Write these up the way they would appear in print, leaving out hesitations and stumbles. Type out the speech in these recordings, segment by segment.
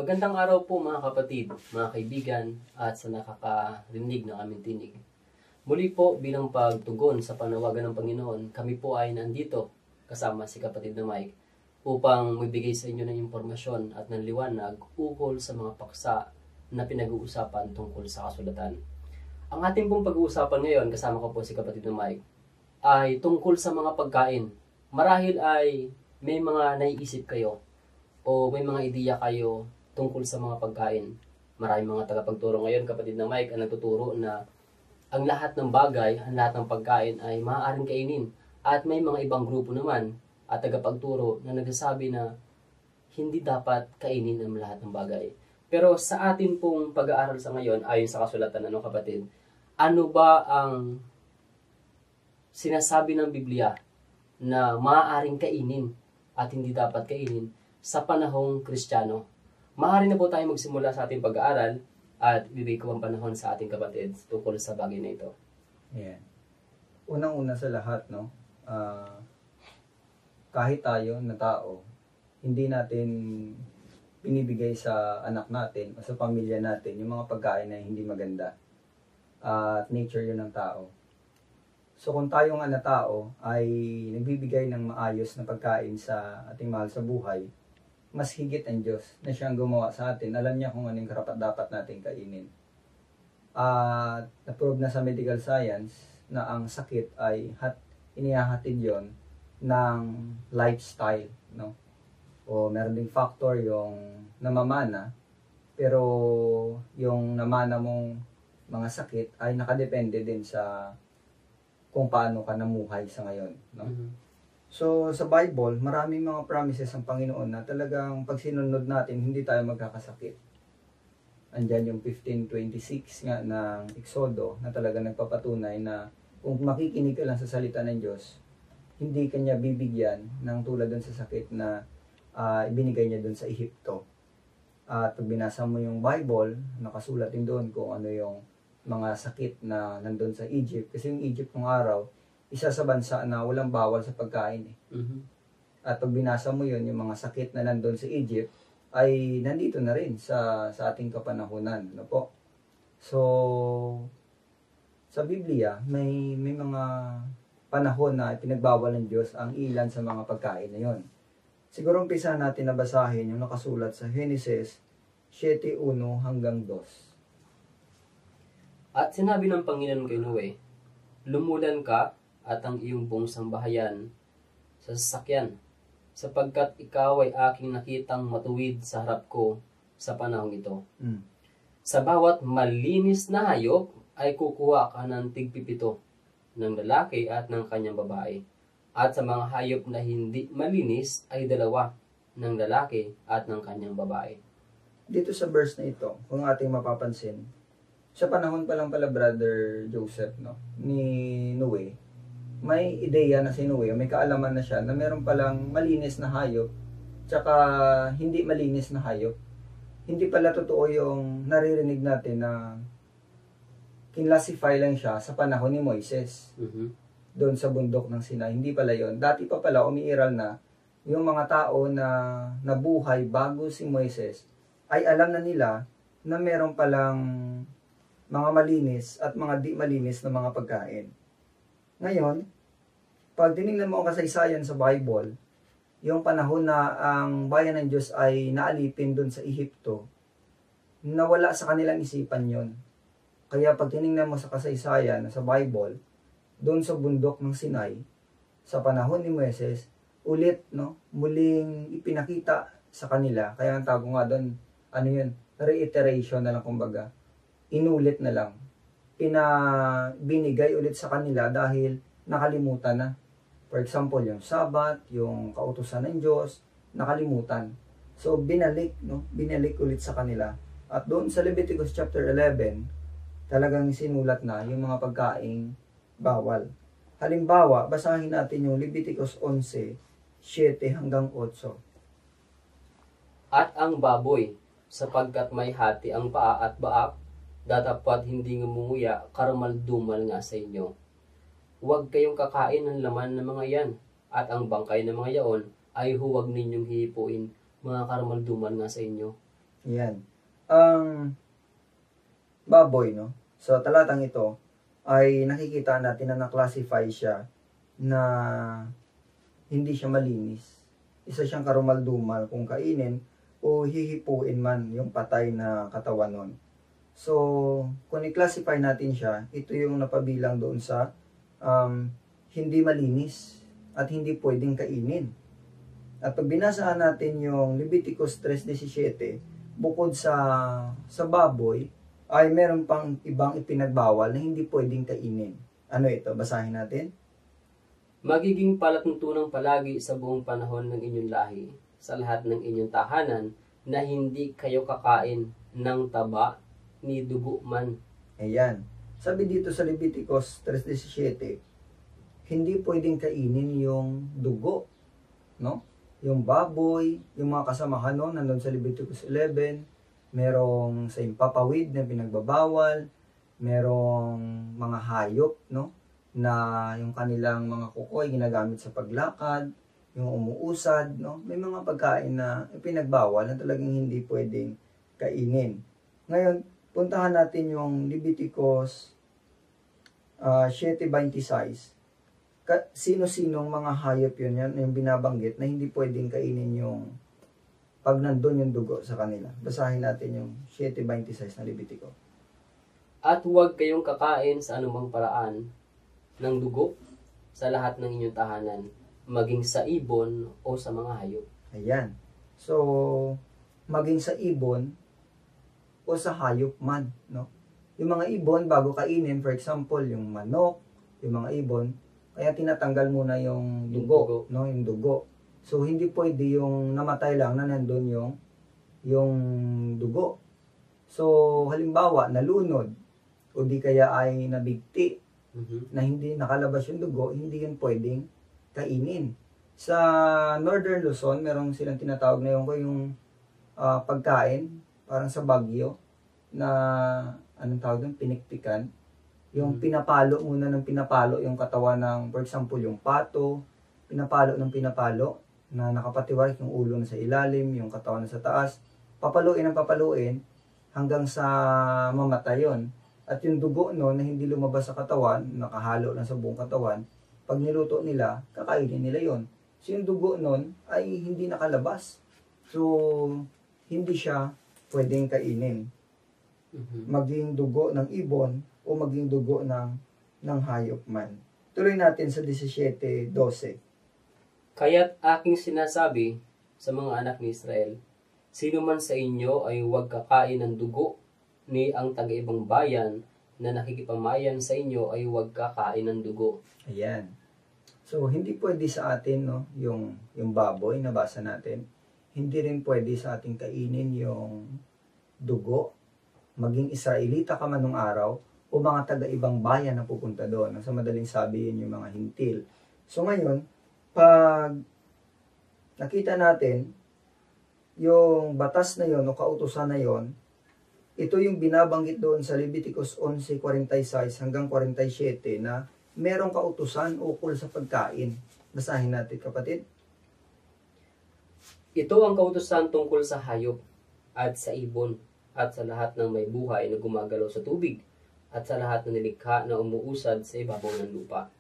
Magandang araw po mga kapatid, mga kaibigan, at sa nakakarinig ng aming tinig. Muli po bilang pagtugon sa panawagan ng Panginoon, kami po ay nandito kasama si kapatid na Mike upang magbigay sa inyo ng impormasyon at ng liwanag ukol sa mga paksa na pinag-uusapan tungkol sa kasulatan. Ang ating pong pag-uusapan ngayon, kasama ko po si kapatid na Mike, ay tungkol sa mga pagkain. Marahil ay may mga naiisip kayo o may mga ideya kayo tungkol sa mga pagkain. Maraming mga tagapagturo ngayon, kapatid na Mike, ang nagtuturo na ang lahat ng bagay, ang lahat ng pagkain ay maaaring kainin. At may mga ibang grupo naman at tagapagturo na nagsasabi na hindi dapat kainin ang lahat ng bagay. Pero sa atin pong pag-aaral sa ngayon, ayon sa kasulatan, kapatid, ano ba ang sinasabi ng Biblia na maaaring kainin at hindi dapat kainin sa panahong Kristiyano? Maaari na po tayo magsimula sa ating pag-aaral at bibigay ko ang panahon sa ating kapatid tungkol sa bagay na ito. Yeah. Unang-una sa lahat, kahit tayo na tao, hindi natin binibigay sa anak natin o sa pamilya natin yung mga pagkain na hindi maganda. At nature yun ng tao. So kung tayo nga na tao ay nagbibigay ng maayos na pagkain sa ating mahal sa buhay, mas higit ang Diyos na siyang gumawa sa atin. Alam niya kung anong karapat-dapat natin kainin. At na-prove na sa medical science na ang sakit ay inihahatid yon ng lifestyle. No? O meron ding factor yung namamana, pero yung namana mong mga sakit ay nakadepende din sa kung paano ka namuhay sa ngayon. No? Mm-hmm. So, sa Bible, maraming mga promises ang Panginoon na talagang pag sinunod natin, hindi tayo magkakasakit. Andyan yung 15:26 nga ng Exodo na talaga nagpapatunay na kung makikinig ka lang sa salita ng Diyos, hindi kanya bibigyan ng tulad dun sa sakit na ibinigay niya dun sa Ehipto. At pag binasa mo yung Bible, nakasulat din doon kung ano yung mga sakit na nandun sa Egypt. Kasi yung Egypt ng araw, isa sa bansa na walang bawal sa pagkain. Mm-hmm. At pag binasa mo yun, yung mga sakit na nandun sa Egypt, ay nandito na rin sa ating kapanahunan. No po? So, sa Biblia, may mga panahon na pinagbawal ng Diyos ang ilan sa mga pagkain na yon. Siguro umpisa natin na basahin yung nakasulat sa Genesis 7:1 hanggang 2. At sinabi ng Panginoon kay Noe, lumulan ka at ang iyong buong sambahayan sa sasakyan, sapagkat ikaw ay aking nakitang matuwid sa harap ko sa panahong ito. Sa bawat malinis na hayop ay kukuha ka ng tigpipito ng lalaki at ng kanyang babae. At sa mga hayop na hindi malinis ay 2 ng lalaki at ng kanyang babae. Dito sa verse na ito, kung ating mapapansin, sa panahon pa lang pala Brother Joseph ni Noe, may ideya na si Noe, may kaalaman na siya na meron palang malinis na hayop tsaka hindi malinis na hayop. Hindi pala totoo yung naririnig natin na kinlasify lang siya sa panahon ni Moises. Mm-hmm. Doon sa bundok ng Sinai. Hindi pala yon. Dati pa pala umiiral na yung mga tao na nabuhay bago si Moises ay alam na nila na meron palang mga malinis at mga di malinis na mga pagkain. Ngayon, pag tinignan mo ang kasaysayan sa Bible, yung panahon na ang bayan ng Diyos ay naalipin doon sa Ehipto, nawala sa kanilang isipan yon. Kaya pag tinignan mo sa kasaysayan sa Bible, doon sa bundok ng Sinai, sa panahon ni Moises, muling ipinakita sa kanila. Kaya ang tago nga doon, reiteration na lang kumbaga. Inulit na lang. Binigay ulit sa kanila dahil nakalimutan na. For example, yung Sabat, yung kautusan ng Diyos, nakalimutan. So, binalik ulit sa kanila. At doon sa Leviticus chapter 11, talagang sinulat na yung mga pagkaing bawal. Halimbawa, basahin natin yung Leviticus 11:7 hanggang 8. At ang baboy, sapagkat may hati ang paa at baak, datapwat hindi ngumunguya, karamal-dumal nga sa inyo. Huwag kayong kakain ng laman ng mga yan, at ang bangkay ng mga yaon ay huwag ninyong hihipuin, mga karamal-dumal nga sa inyo. Yan. Ang baboy, no? So, talatang ito ay nakikita natin na na-classify siya na hindi siya malinis. Isa siyang karumal-dumal kung kainin o hihipuin man yung patay na katawan nun. So, kung i-classify natin siya, ito yung napabilang doon sa hindi malinis at hindi pwedeng kainin. At pag binasaan natin yung Leviticus 3:17, bukod sa baboy, ay meron pang ibang ipinagbawal na hindi pwedeng kainin. Ano ito? Basahin natin. Magiging palatuntunang palagi sa buong panahon ng inyong lahi, sa lahat ng inyong tahanan, na hindi kayo kakain ng taba ni dugo man. Ayan. Sabi dito sa Leviticus 3:17, hindi pwedeng kainin yung dugo, no? Yung baboy, yung mga kasamahan nun, nandun sa Leviticus 11, merong sa impapawid na pinagbabawal, merong mga hayop, no? Na yung kanilang mga kuko ay ginagamit sa paglakad, yung umuusad, no? May mga pagkain na pinagbawal na talagang hindi pwedeng kainin. Ngayon, puntahan natin yung Leviticus 7:26. Sino-sinong mga hayop yun yan, yung binabanggit na hindi pwedeng kainin yung pag nandun yung dugo sa kanila. Basahin natin yung 7:26 na Levitico. At huwag kayong kakain sa anumang paraan ng dugo sa lahat ng inyong tahanan, maging sa ibon o sa mga hayop. Ayan. So, maging sa ibon o sa hayop man, no? Yung mga ibon, bago kainin, for example, yung manok, yung mga ibon, kaya tinatanggal muna yung dugo, no? Yung dugo. So, hindi pwede yung namatay lang na nandun yung dugo. So, halimbawa, nalunod, o di kaya ay nabigti, na hindi nakalabas yung dugo, hindi yun pwedeng kainin. Sa Northern Luzon, merong silang tinatawag na yung pagkain, parang sa Baguio, na anong tawag doon, pinikpikan. Yung pinapalo muna ng pinapalo yung katawan ng, for example, yung pato, pinapalo ng pinapalo, na nakapatiwarik yung ulo na sa ilalim, yung katawan na sa taas, papaluin ng papaluin, hanggang sa mamatay yun. At yung dugo no, na hindi lumabas sa katawan, nakahalo lang sa buong katawan, pag niluto nila, kakainin nila yon. So yung dugo nun ay hindi nakalabas. So, hindi siya pwedeng kainin. Maging dugo ng ibon o maging dugo ng hayop man. Tuloy natin sa 17:12. Kaya't aking sinasabi sa mga anak ni Israel, sino man sa inyo ay huwag kakain ng dugo, ni ang taga-ibang bayan na nakikipamayan sa inyo ay huwag kakain ng dugo. Ayan. So, hindi pwede sa atin, no, yung baboy na basa natin. Hindi rin pwede sa ating kainin yung dugo. Maging Israelita ka man nung araw, o mga taga-ibang bayan na pupunta doon. Sa madaling sabihin yung mga hintil. So, ngayon, pag nakita natin yung batas na yon o kautusan na yon, ito yung binabanggit doon sa Leviticus 11:46 hanggang 47 na merong kautusan ukol sa pagkain. Basahin natin, kapatid. Ito ang kautusan tungkol sa hayop at sa ibon at sa lahat ng may buhay na gumagalaw sa tubig at sa lahat ng nilikha na umuusad sa ibabaw ng lupa,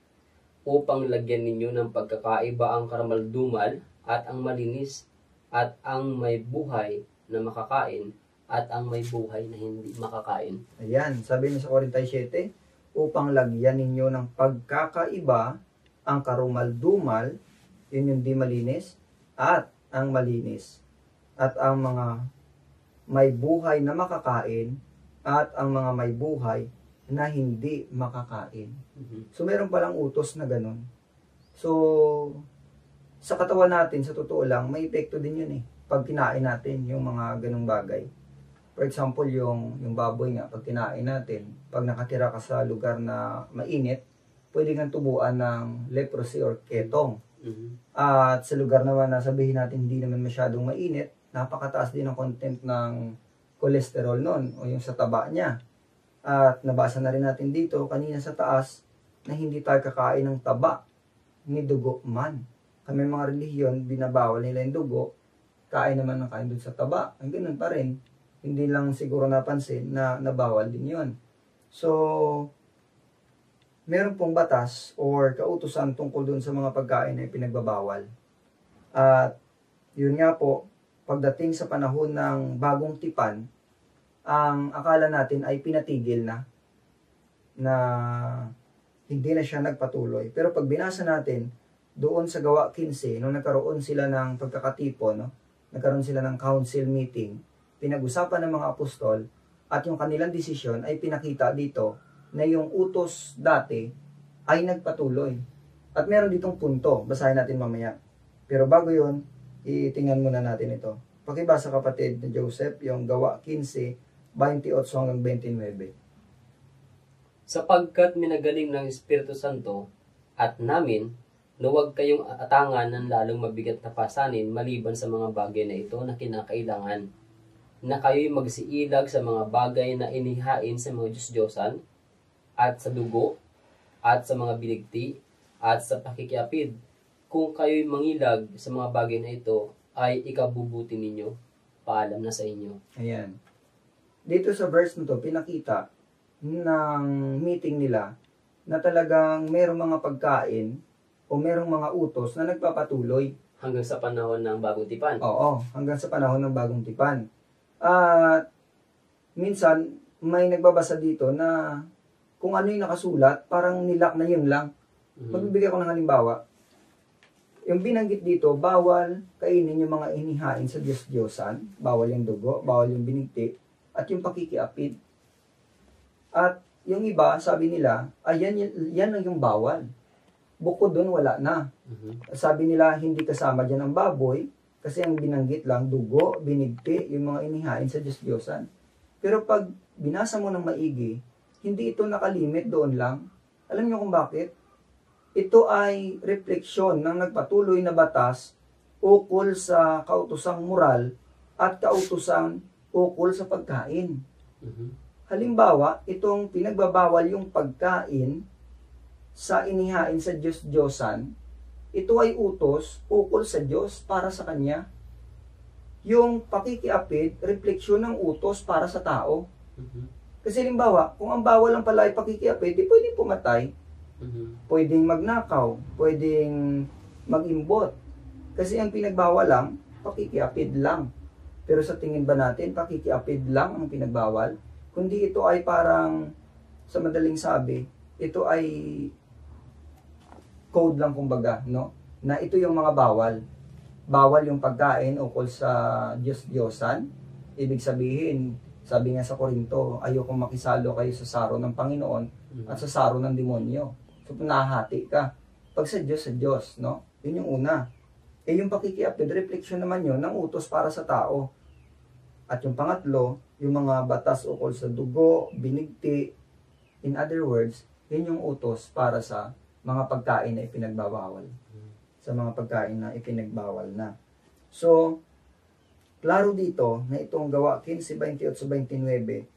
upang lagyan ninyo ng pagkakaiba ang karamaldumal at ang malinis at ang may buhay na makakain at ang may buhay na hindi makakain. Ayan, sabi niya sa 47, upang lagyan ninyo ng pagkakaiba ang karumal-dumal, yun yung di malinis, at ang malinis, at ang mga may buhay na makakain, at ang mga may buhay na hindi makakain. So, meron palang utos na ganun. So, sa katawan natin, sa totoo lang, may epekto din yun eh. Pag kinain natin yung mga ganung bagay. For example, yung baboy nga, pag kinain natin, pag nakatira ka sa lugar na mainit, pwede kang tubuan ng leprosy or ketong. At sa lugar naman na sabihin natin hindi naman masyadong mainit, napakataas din ang content ng cholesterol nun o yung sa taba niya. At nabasa na rin natin dito kanina sa taas na hindi tayo kakain ng taba ni dugo man. Kami mga relihiyon, binabawal nila yung dugo, kain naman ng kain dun sa taba. Ang ganun pa rin. hindi lang siguro napansin na nabawal din yun. So, meron pong batas or kautusan tungkol dun sa mga pagkain na ipinagbabawal. At yun nga po, pagdating sa panahon ng bagong tipan, ang akala natin ay pinatigil na hindi na siya nagpatuloy. Pero pag binasa natin doon sa Gawa 15, nung nagkaroon sila ng pagkakatipon, no? Nagkaroon sila ng council meeting, pinag-usapan ng mga apostol, at yung kanilang desisyon ay pinakita dito na yung utos dati ay nagpatuloy. At meron ditong punto, basahin natin mamaya. Pero bago yun, itingnan muna natin ito. Pakibasa kapatid na Joseph, yung Gawa 15, 28 hanggang 29. Sapagkat minagaling ng Espiritu Santo at namin na huwag kayong atangan ng lalong mabigat na pasanin maliban sa mga bagay na ito na kinakailangan, na kayo'y magsiilag sa mga bagay na inihain sa mga Diyos-Diyosan, at sa dugo, at sa mga biligti, at sa pakikiapid. Kung kayo'y mangilag sa mga bagay na ito, ay ikabubuti ninyo, paalam na sa inyo. Ayan. Dito sa verse na to, pinakita ng meeting nila na talagang merong mga pagkain o merong mga utos na nagpapatuloy. Hanggang sa panahon ng bagong tipan. Oo, hanggang sa panahon ng bagong tipan. At minsan, may nagbabasa dito na kung ano yung nakasulat, parang nilak na yun lang. Magbibigay ko ng halimbawa. Yung binanggit dito, bawal kainin yung mga inihain sa Diyos-Diyosan, bawal yung dugo, bawal yung binigti, at yung pakikiapid. At yung iba, sabi nila, yan ang yung bawal. Bukod doon, wala na. Sabi nila, hindi kasama dyan ang baboy, kasi ang binanggit lang, dugo, binigti, yung mga inihain sa Diyos-Diyosan. Pero pag binasa mo ng maigi, hindi ito nakalimit doon lang. Alam niyo kung bakit? Ito ay refleksyon ng nagpatuloy na batas ukol sa kautusang moral at kautusang ukol sa pagkain. Halimbawa, itong pinagbabawal yung pagkain sa inihain sa Diyos-Diyosan, ito ay utos ukol sa Diyos para sa Kanya. Yung pakikiapid, refleksyon ng utos para sa tao. Kasi halimbawa, kung ang bawal lang pala ay pakikiapid, di pwedeng pumatay, pwedeng magnakaw, pwedeng mag-imbot. Kasi ang pinagbawal lang, pakikiapid lang. Pero sa tingin ba natin, pakikiapid lang ang pinagbawal? Kundi ito ay parang, sa madaling sabi, ito ay code lang kumbaga, no? Na ito yung mga bawal. Bawal yung pagkain ukol sa Diyos-Diyosan. Ibig sabihin, sabi nga sa Korinto, ayokong makisalo kayo sa saro ng Panginoon at sa saro ng demonyo. So, nahati ka. Pag sa Diyos, no? Yun yung una. Yung pakikiapid, refleksyon naman yun ng utos para sa tao. At yung pangatlo, yung mga batas ukol sa dugo, binigti, in other words, yun yung utos para sa mga pagkain na ipinagbabawal. Sa mga pagkain na ipinagbawal na. So, klaro dito na itong Gawa 15:28-29,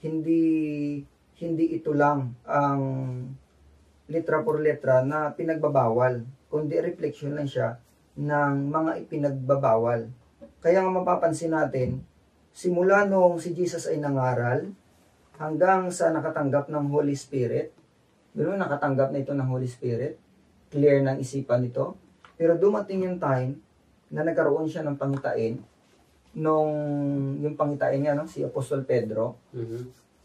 hindi ito lang ang letra por letra na pinagbabawal, kundi reflection lang siya ng mga ipinagbabawal. Kaya nga mapapansin natin, simula nung si Jesus ay nangaral, hanggang sa nakatanggap ng Holy Spirit, nakatanggap na ito ng Holy Spirit, clear ng isipan nito, pero dumating yung time na nagkaroon siya ng pangitain, yung pangitain niya, no, si Apostol Pedro,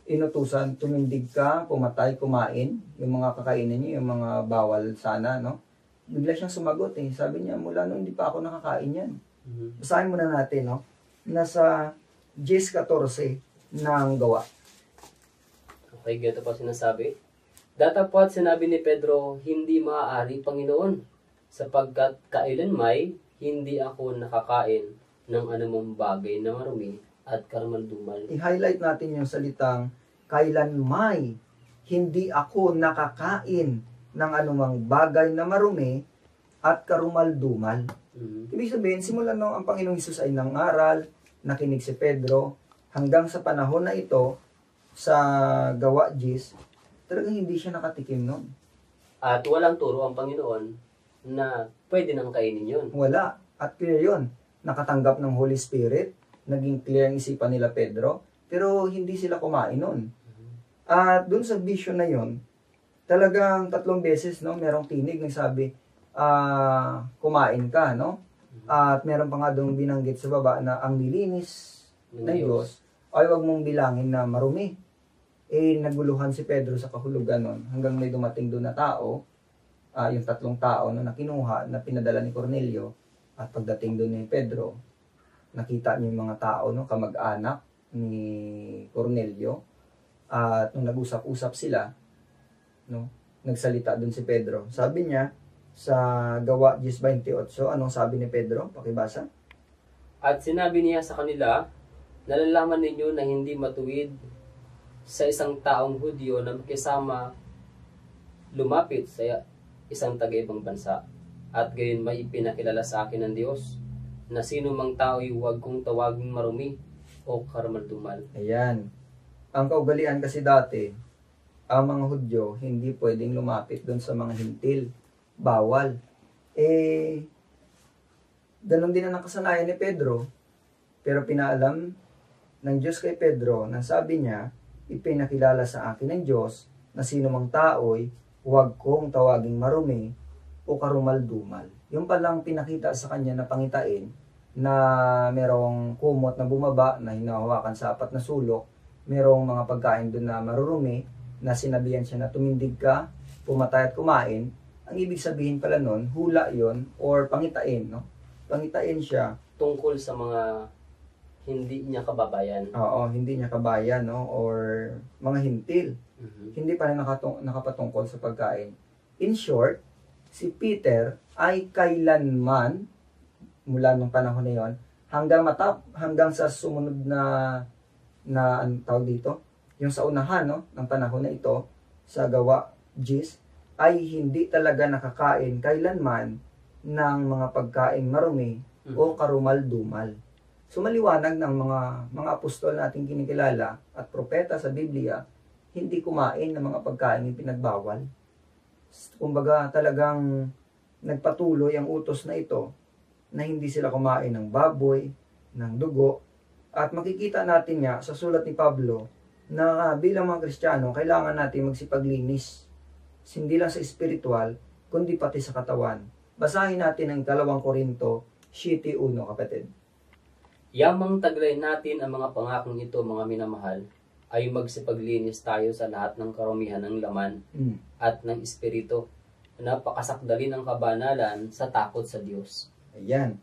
inutusan, tumindig ka, pumatay, kumain, yung mga kakainin niya, yung mga bawal sana, no? Bigla siyang sumagot sabi niya, mula nung hindi pa ako nakakain yan. Basahin muna natin, no? Nasa 10:14 ng Gawa. Okay, ganito pa sinasabi. Datapwat sinabi ni Pedro, hindi maaari, Panginoon, sapagkat kailanmay hindi ako nakakain ng anumang bagay na marumi at karamaldumal. I-highlight natin yung salitang kailanmay hindi ako nakakain ng anumang bagay na marumi at karumaldumal. Ibig sabihin, simula nung ang Panginoong Hesus ay nangaral, nakinig si Pedro, hanggang sa panahon na ito, sa Gawa 10, talagang hindi siya nakatikim nun. At walang turo ang Panginoon na pwede nang kainin yun. Wala. At clear yun. Nakatanggap ng Holy Spirit, naging clear ang isipan nila Pedro, pero hindi sila kumain nun. At dun sa vision na yon, talagang 3 beses, no, merong tinig ng sabi, kumain ka, no? At meron pa nga doon binanggit sa baba na ang nilinis ng Diyos ay wag mong bilangin na marumi. Naguluhan si Pedro sa kahulugan nun hanggang may dumating doon na tao, yung 3 tao no, na kinuha, na pinadala ni Cornelio. At pagdating doon ni Pedro, nakita niya yung mga tao, no, kamag-anak ni Cornelio. At nung nag-usap-usap sila, no, nagsalita doon si Pedro. Sabi niya, sa Gawa 10:28, anong sabi ni Pedro? Pakibasa. At sinabi niya sa kanila, nalalaman ninyo na hindi matuwid sa isang taong Hudyo na makisama lumapit sa isang taga-ibang bansa. At gayon may ipinakilala sa akin ng Diyos na sino mang tao'y huwag kong tawaging marumi o karamaldumal. Ayan. Ang kaugalian kasi dati, ang mga Hudyo hindi pwedeng lumapit doon sa mga hintil. Bawal. Ganon din ang nakasanayan ni Pedro. Pero pinaalam ng Diyos kay Pedro na sabi niya, ipinakilala sa akin ng Diyos na sino mang tao'y huwag kong tawaging marumi o karumal-dumal. Yung palang pinakita sa kanya na pangitain na merong kumot na bumaba na hinahawakan sa 4 na sulok, merong mga pagkain doon na marurumi na sinabihan siya na tumindig ka, pumatay at kumain. Ang ibig sabihin pala nun, hula yon or pangitain, no? Pangitain siya. Tungkol sa mga hindi niya kababayan. Oo, hindi niya kabayan, no? Or mga hintil. Hindi pa rin nakapatungkol sa pagkain. In short, si Peter ay kailanman, mula nung panahon na yon, hanggang sa sumunod na anong tawag dito? Yung sa unahan, no? Ng panahon na ito, sa Gawa 10, ay hindi talaga nakakain kailanman ng mga pagkain marumi o karumal-dumal. So maliwanag ng mga apostol nating kinikilala at propeta sa Biblia, hindi kumain ng mga pagkain yung pinagbawal. Kumbaga talagang nagpatuloy ang utos na ito na hindi sila kumain ng baboy, ng dugo. At makikita natin nga sa sulat ni Pablo na bilang mga Kristiyano, kailangan natin magsipaglinis. Hindi lang sa espiritual, kundi pati sa katawan. Basahin natin ang 2 Korinto 7:1, kapatid. Yamang taglay natin ang mga pangakong ito, mga minamahal, ay magsipaglinis tayo sa lahat ng karumihan ng laman at ng espiritu. Napakasakdali ng kabanalan sa takot sa Diyos. Ayan.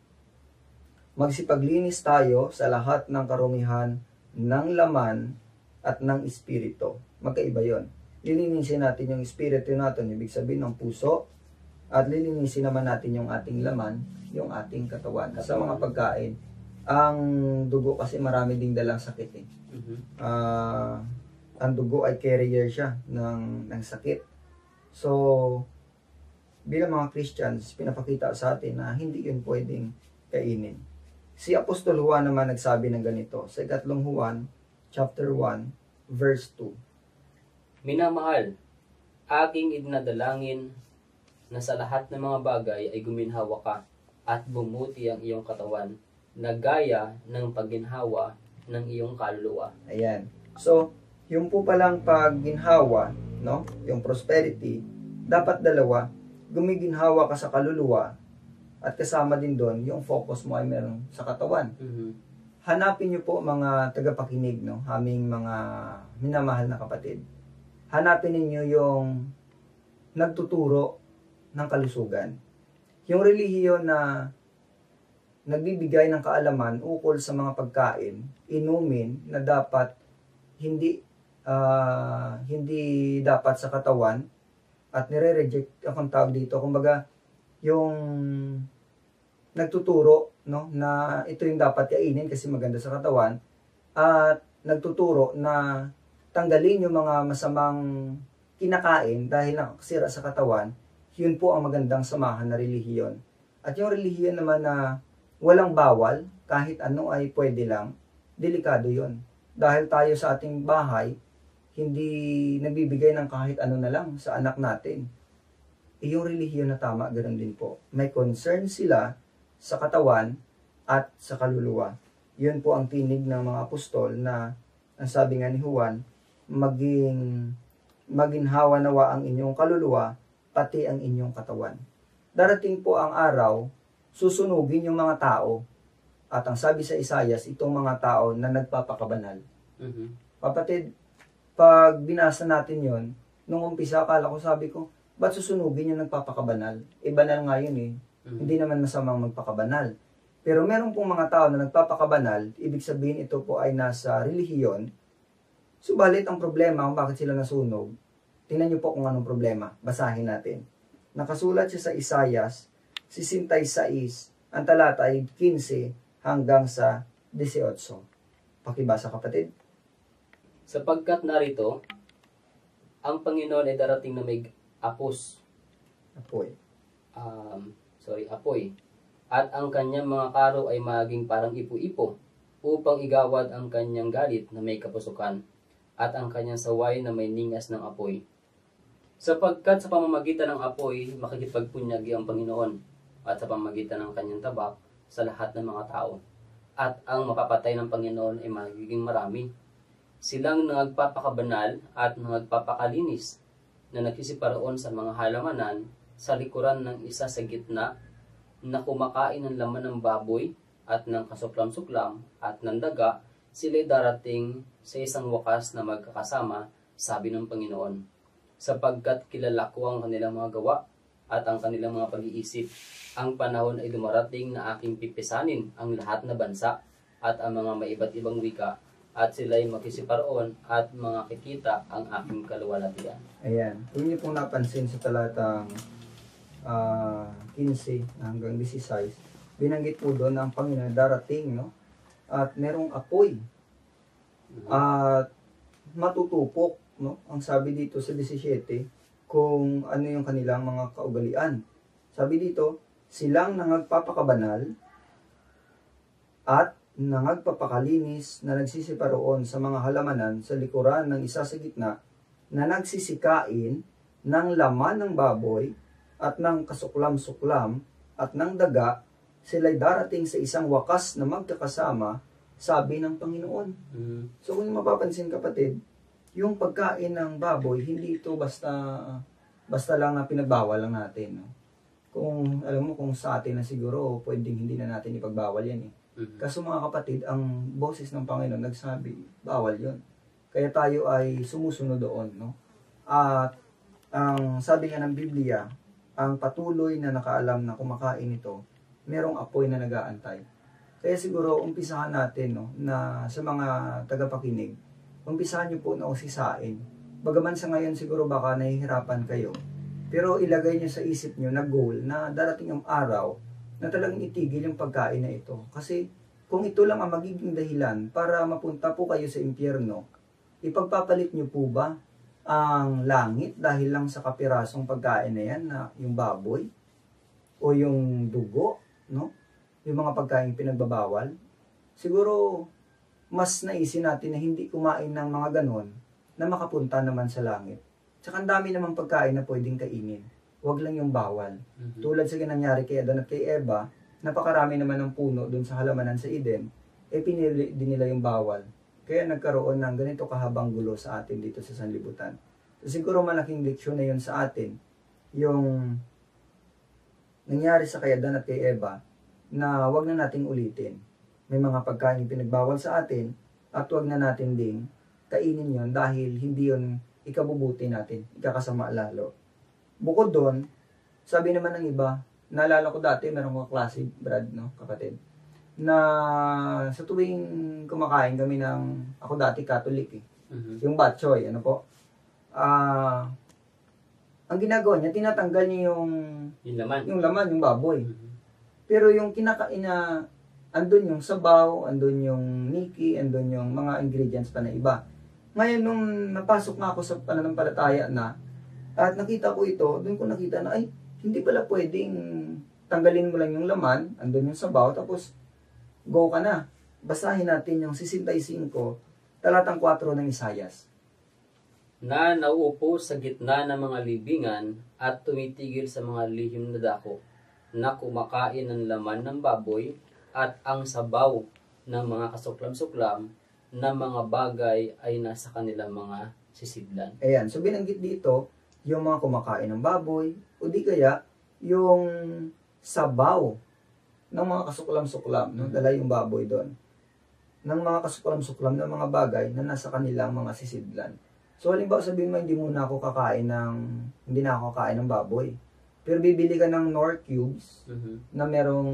Magsipaglinis tayo sa lahat ng karumihan ng laman at ng espiritu. Magkaiba yon. Lilinisin natin yung espiritu natin, ibig sabihin ng puso, at lilinisin naman natin yung ating laman, yung ating katawan. Sa mga pagkain, ang dugo kasi marami ding dalang sakit eh. Ang dugo ay carrier siya ng sakit. So, bilang mga Christians, pinapakita sa atin na hindi yun pwedeng kainin. Si Apostol Juan naman nagsabi ng ganito, sa 3 Juan, chapter 1, verse 2. Minamahal, aking idinadalangin na sa lahat ng mga bagay ay guminhawa ka at bumuti ang iyong katawan na gaya ng pagginhawa ng iyong kaluluwa. Ayan. So, yung po palang pagginhawa, no? Yung prosperity, dapat dalawa. Gumiginhawa ka sa kaluluwa at kasama din doon, yung focus mo ay meron sa katawan. Hanapin niyo po mga tagapakinig, no? Aming mga minamahal na kapatid. Hanapin ninyo yung nagtuturo ng kalusugan. Yung relihiyon na nagbibigay ng kaalaman ukol sa mga pagkain, inumin na dapat hindi dapat sa katawan at nire-reject akong tawag dito. Kumbaga, yung nagtuturo, no, na ito yung dapat kainin kasi maganda sa katawan, at nagtuturo na tanggalin yung mga masamang kinakain dahil nakakasira sa katawan, yun po ang magandang samahan na relihiyon. At yung relihiyon naman na walang bawal, kahit ano ay pwede lang, delikado yun. Dahil tayo sa ating bahay, hindi nagbibigay ng kahit ano na lang sa anak natin. Yung relihiyon na tama, ganoon din po. May concern sila sa katawan at sa kaluluwa. Yun po ang tinig ng mga apostol na ang sabi nga ni Juan, maginhawa nawa ang inyong kaluluwa, pati ang inyong katawan. Darating po ang araw, susunugin yung mga tao. At ang sabi sa Isaias, itong mga tao na nagpapakabanal. Kapatid, pag binasa natin yon, nung umpisa, akala ko, sabi ko, ba't susunugin yung nagpapakabanal? Banal nga yun eh. Hindi naman masamang magpakabanal. Pero meron pong mga tao na nagpapakabanal, ibig sabihin ito po ay nasa relihiyon. Subalit ang problema kung bakit sila nasunog, tingnan niyo po kung anong problema. Basahin natin. Nakasulat siya sa Isaias 66, ang talata ay 15 hanggang sa 18. Pakibasa kapatid. Sapagkat narito, ang Panginoon ay darating na may Apoy. Apoy. At ang kanyang mga karo ay maging parang ipo-ipo, upang igawad ang kanyang galit na may kapusukan, at ang kanyang saway na may ningas ng apoy. Sapagkat sa pamamagitan ng apoy, makikipagpunyagi ang Panginoon, at sa pamamagitan ng kanyang tabak, sa lahat ng mga tao. At ang mapapatay ng Panginoon ay magiging marami. Silang nagpapakabanal at nagpapakalinis, na nagsisiparoon sa mga halamanan, sa likuran ng isa sa gitna, na kumakain ng laman ng baboy, at ng kasuklam-suklam, at ng daga, sila'y darating sa isang wakas na magkakasama, sabi ng Panginoon. Sapagkat kilala ko ang kanilang mga gawa, at ang kanilang mga pag-iisip. Ang panahon ay dumarating na aking pipisanin ang lahat na bansa, at ang mga maiba't ibang wika, at sila'y makisiparoon at mga kikita ang aking kaluwalhatian. Ayan. Kung niyo pong napansin sa talatang 15 hanggang 16, binanggit po doon ang Panginoon darating, no? At merong apoy. At matutupok, no? Ang sabi dito sa 17, kung ano yung kanilang mga kaugalian. Sabi dito, silang nangagpapakabanal at nangagpapakalinis na nagsisiparoon sa mga halamanan sa likuran ng isa sa gitna, na nagsisikain ng laman ng baboy at ng kasuklam-suklam at ng daga, sila'y darating sa isang wakas na magkakasama, sabi ng Panginoon. So kung mapapansin kapatid, yung pagkain ng baboy, hindi ito basta lang na pinagbawal lang natin. No? Kung alam mo, kung sa atin na siguro, pwedeng hindi na natin ipagbawal yan eh. Kaso mga kapatid, ang boses ng Panginoon nagsabi, bawal yon. Kaya tayo ay sumusunod doon. No? At ang sabi nga ng Biblia, ang patuloy na nakaalam na kumakain ito, merong apoy na nag-aantay. Kaya siguro, umpisahan natin no, na sa mga tagapakinig, umpisahan nyo po na usisain. Bagaman sa ngayon siguro baka nahihirapan kayo, pero ilagay nyo sa isip nyo na goal na darating ang araw na talagang itigil yung pagkain na ito. Kasi kung ito lang ang magiging dahilan para mapunta po kayo sa impyerno, ipagpapalit nyo po ba ang langit dahil lang sa kapirasong pagkain na yan, na yung baboy o yung dugo, no? Yung mga pagkain pinagbabawal? Siguro mas naisin natin na hindi kumain ng mga ganon na makapunta naman sa langit. Tsaka ang dami namang pagkain na pwedeng kainin. Huwag lang yung bawal. Tulad sa nangyari kay Adan at kay Eva, napakarami naman ng puno dun sa halamanan sa Eden, pinili din nila yung bawal. Kaya nagkaroon ng ganito kahabang gulo sa atin dito sa sanlibutan. So, siguro malaking leksyon na yun sa atin, yung nangyari sa kay Adan at kay Eva, na wag na nating ulitin. May mga pagkain pinagbawal sa atin, at wag na natin ding kainin yon dahil hindi yon ikabubuti natin, ikakasama lalo. Bukod doon, sabi naman ng iba, naalala ko dati, merong klase, Brad, no, kapatid, na sa tuwing kumakain kami ng, ako dati Catholic eh, yung batchoy, ano po, ang ginagawa niya, tinatanggal niya yung laman, yung baboy. Pero yung kinakain na, andun yung sabaw, andun yung niki, andun yung mga ingredients pa na iba. Ngayon, nung napasok na ako sa pananampalataya na, at nakita ko ito, doon ko nakita na, ay, hindi pala pwedeng tanggalin mo lang yung laman, andun yung sabaw, tapos go ka na. Basahin natin yung 65, talatang 4 ng Isaias. Na nauupo sa gitna ng mga libingan at tumitigil sa mga lihim na dako, na kumakain ng laman ng baboy at ang sabaw ng mga kasuklam-suklam na mga bagay ay nasa kanilang mga sisidlan. Ayan, so binanggit dito, yung mga kumakain ng baboy, o di kaya, yung sabaw ng mga kasuklam-suklam, no? Dala yung baboy doon. Ng mga kasuklam-suklam ng mga bagay na nasa kanilang mga sisidlan. So, halimbawa sabihin mo, hindi na ako kakain ng baboy. Pero bibili ka ng Knorr cubes na merong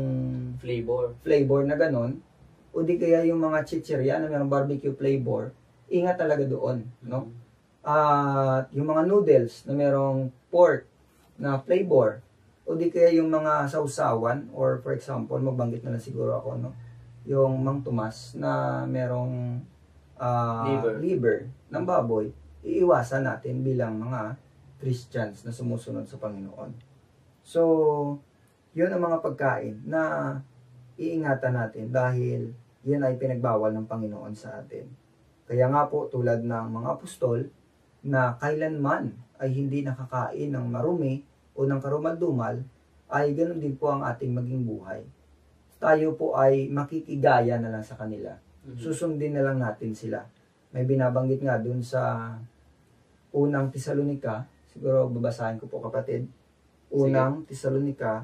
flavor na ganon, o di kaya yung mga chichirya na merong barbecue flavor, ingat talaga doon, no? At yung mga noodles na merong pork na flavor, o di kaya yung mga sausawan, or for example, magbanggit na lang siguro ako, no? Yung Mang Tomas na merong liver ng baboy, iiwasan natin bilang mga Christians na sumusunod sa Panginoon. So, yun ang mga pagkain na iingatan natin dahil yan ay pinagbawal ng Panginoon sa atin. Kaya nga po, tulad ng mga apostol, na kailanman ay hindi nakakain ng marumi o ng karumal-dumal, ay ganoon din po ang ating maging buhay. Tayo po ay makikigaya na lang sa kanila. Susundin na lang natin sila. May binabanggit nga dun sa unang Tesalonica, siguro babasahin ko po kapatid, unang Tesalonica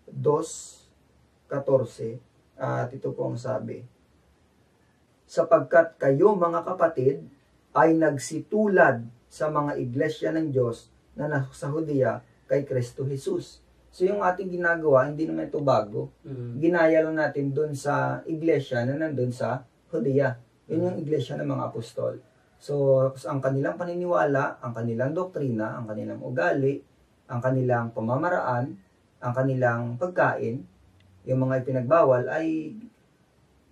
2:14, at ito po ang sabi, sapagkat kayo mga kapatid ay nagsitulad sa mga iglesia ng Diyos na nasa Judea kay Kristo Jesus. So yung ating ginagawa, hindi naman ito bago. Ginaya lang natin doon sa iglesia na nandun sa Judea. Yun yung iglesia ng mga apostol. So ang kanilang paniniwala, ang kanilang doktrina, ang kanilang ugali, ang kanilang pamamaraan, ang kanilang pagkain, yung mga ipinagbawal ay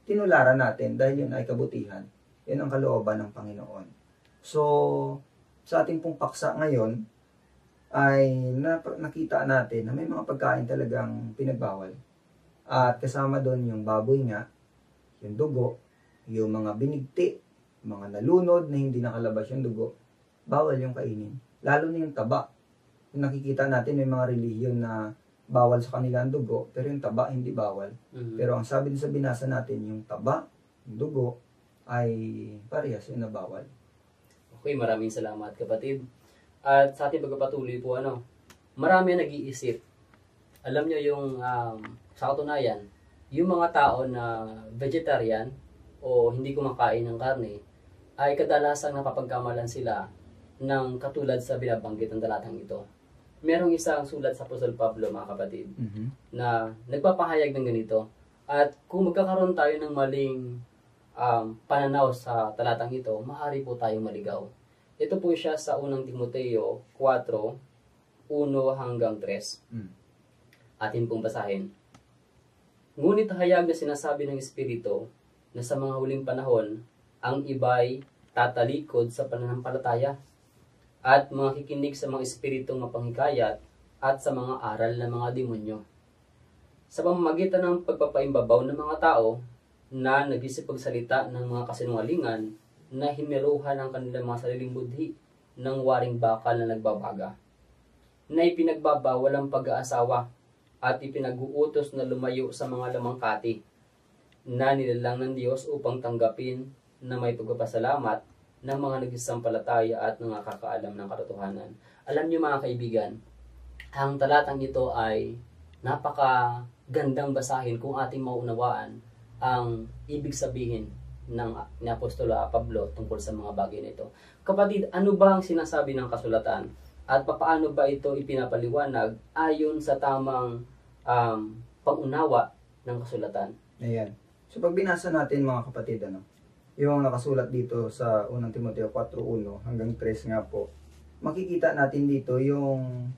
tinularan natin dahil yun ay kabutihan. Yun ang kalooban ng Panginoon. So, sa ating pong paksa ngayon, ay nakita natin na may mga pagkain talagang pinagbawal. At kasama doon yung baboy nga, yung dugo, yung mga binigti, mga nalunod na hindi nakalabas yung dugo, bawal yung kainin. Lalo na yung taba. Nakikita natin may mga relihiyon na bawal sa kanila ang dugo, pero yung taba hindi bawal. Pero ang sabi sa binasa natin, yung taba, yung dugo, ay parehas yung nabawal. Okay, maraming salamat kapatid. At sa ating pagpapatuloy po, marami ang nag-iisip. Alam nyo yung, sa katunayan, yung mga tao na vegetarian o hindi kumakain ng karne, ay kadalasang napapagkamalan sila ng katulad sa binabanggit ng talatang ito. Merong isang sulat sa Apostol Pablo, mga kapatid, na nagpapahayag ng ganito. At kung magkakaroon tayo ng maling pananaw sa talatang ito, maaari po tayong maligaw. Ito po siya sa unang Timoteo 4:1-3. Atin pong basahin. Ngunit hayag na sinasabi ng Espiritu na sa mga huling panahon, ang iba'y tatalikod sa pananampalataya at mga kikinig sa mga espiritong mapanghikayat at sa mga aral ng mga demonyo. Sa pamamagitan ng pagpapaimbabaw ng mga tao na nagsisigpagsalita ng mga kasinungalingan na hiniruhan ang kanilang mga sariling budhi ng waring bakal na nagbabaga, na ipinagbabawal ang pag-aasawa at ipinag-uutos na lumayo sa mga lamangkati na nilalang ng Diyos upang tanggapin na may pagpapasalamat ng mga nagsisampalataya at nakakaalam ng katotohanan. Alam niyo mga kaibigan, ang talatang ito ay napakagandang basahin kung ating maunawaan ang ibig sabihin ng ni Apostol Pablo tungkol sa mga bagay nito. Kapatid, ano ba ang sinasabi ng kasulatan? At paano ba ito ipinapaliwanag ayon sa tamang pangunawa ng kasulatan? Ayan. So pag binasa natin mga kapatid, yung nakasulat dito sa unang Timoteo 4:1-3 nga po, makikita natin dito yung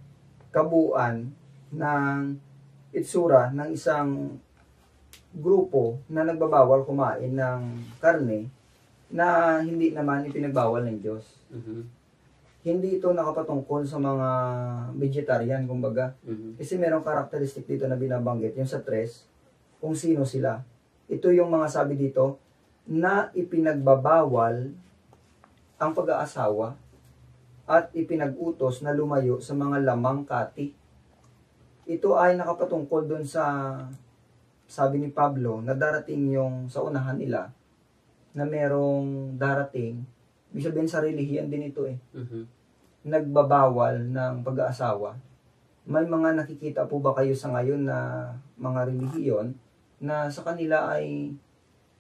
kabuuan ng itsura ng isang grupo na nagbabawal kumain ng karne na hindi naman ipinagbawal ng Diyos. Hindi ito nakapatungkol sa mga vegetarian, kumbaga. Kasi merong karakteristik dito na binabanggit, yung sa 3, kung sino sila. Ito yung mga sabi dito, na ipinagbabawal ang pag-aasawa at ipinag-utos na lumayo sa mga lamang kati. Ito ay nakapatungkol doon sa sabi ni Pablo na darating yung sa unahan nila na merong darating, ibig sabihin sa relihiyon din ito Mhm. nagbabawal ng pag-aasawa. May mga nakikita po ba kayo sa ngayon na mga relihiyon na sa kanila ay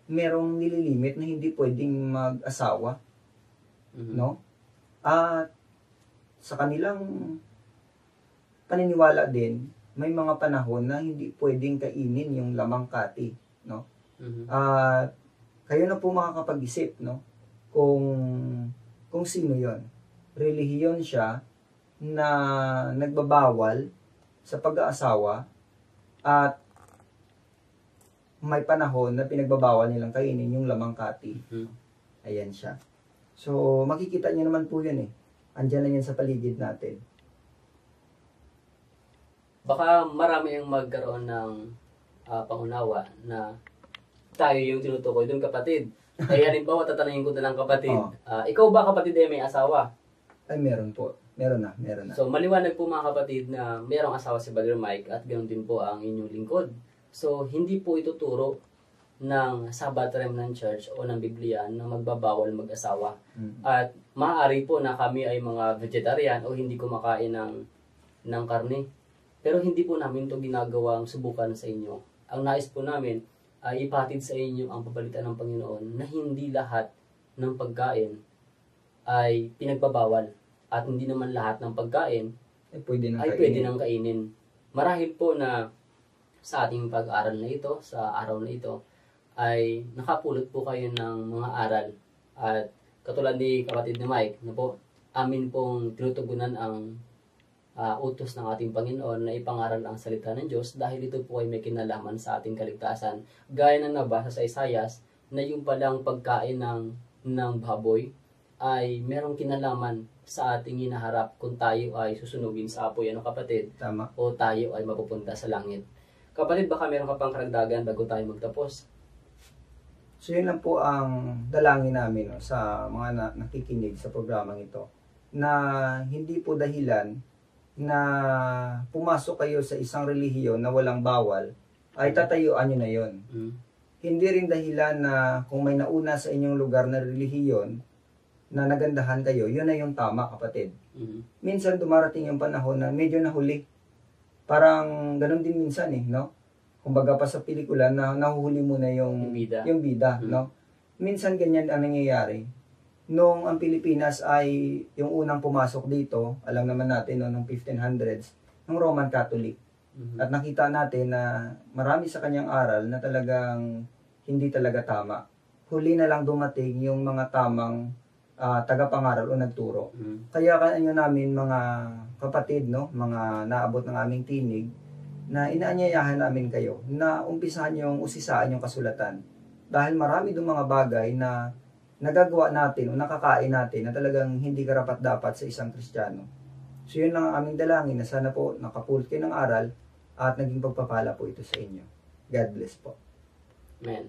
merong nililimit na hindi pwedeng mag-asawa, Mhm. no? At sa kanilang paniniwala din, may mga panahon na hindi pwedeng kainin yung lamang kati, no? Mhm. At kayo na po makakapag-isip, no? Kung sino 'yon. Relihiyon siya na nagbabawal sa pag-aasawa at may panahon na pinagbabawal nilang kainin yung lamang kati. Mhm. Ayan siya. So, makikita niyo naman po yun Andiyan lang yan sa paligid natin. Baka marami ang magkaroon ng pangunawa na tayo yung tinutukoy doon, kapatid. Ay halimbawa, tatanungin ko na lang, kapatid. Oo. Ikaw ba, kapatid, ay may asawa? Ay, meron po. Meron na. So, maliwanag po mga kapatid na mayroong asawa si Brother Mike at ganoon din po ang inyong lingkod. So, hindi po ituturo ng Sabbath Remnant Church o ng Biblia na magbabawal mag-asawa. At maaari po na kami ay mga vegetarian o hindi kumakain ng karne. Pero hindi po namin ito ginagawang subukan sa inyo. Ang nais po namin ay ipatid sa inyo ang papalitan ng Panginoon na hindi lahat ng pagkain ay pinagbabawal. At hindi naman lahat ng pagkain Ay, pwede nang ay kainin. pwede nang kainin. Marahil po na sa ating pag-aaral na ito, sa araw na ito, ay nakapulot po kayo ng mga aral. At katulad ni kapatid ni Mike, na po, amin pong tinutugunan ang utos ng ating Panginoon na ipangaral ang salita ng Diyos dahil ito po ay may kinalaman sa ating kaligtasan. Gaya na nabasa sa Isaias na yung palang pagkain ng baboy ay merong kinalaman sa ating hinaharap kung tayo ay susunugin sa apoy, kapatid? Tama. O tayo ay mapupunta sa langit. Kapatid, baka meron ka pang karagdagan bago tayo magtapos? So, yun lang po ang dalangin namin sa mga nakikinig sa programang ito. Na hindi po dahilan na pumasok kayo sa isang relihiyon na walang bawal, ay tatayuan nyo na yon. Hindi rin dahilan na kung may nauna sa inyong lugar na relihiyon na nagandahan kayo, yun na yung tama, kapatid. Minsan dumarating yung panahon na medyo nahuli. Parang ganun din minsan no? Kumbaga pa sa pelikula na nahuhuli mo na yung bida, no? Minsan ganyan ang nangyayari. Nung ang Pilipinas ay yung unang pumasok dito, alam naman natin noong 1500s, ng Roman Catholic. At nakita natin na marami sa kanyang aral na talagang hindi talaga tama. Huli na lang dumating yung mga tamang tagapangaral o nagturo. Kaya kanyo namin mga kapatid, no, mga naabot ng aming tinig, na inaanyayahan namin kayo na umpisahan yung usisaan yung kasulatan. Dahil marami doon mga bagay na nagagawa natin o nakakain natin na talagang hindi karapat-dapat sa isang Kristiyano. So yun lang ang aming dalangin na sana po nakapulot kayo ng aral at naging pagpapala po ito sa inyo. God bless po. Amen.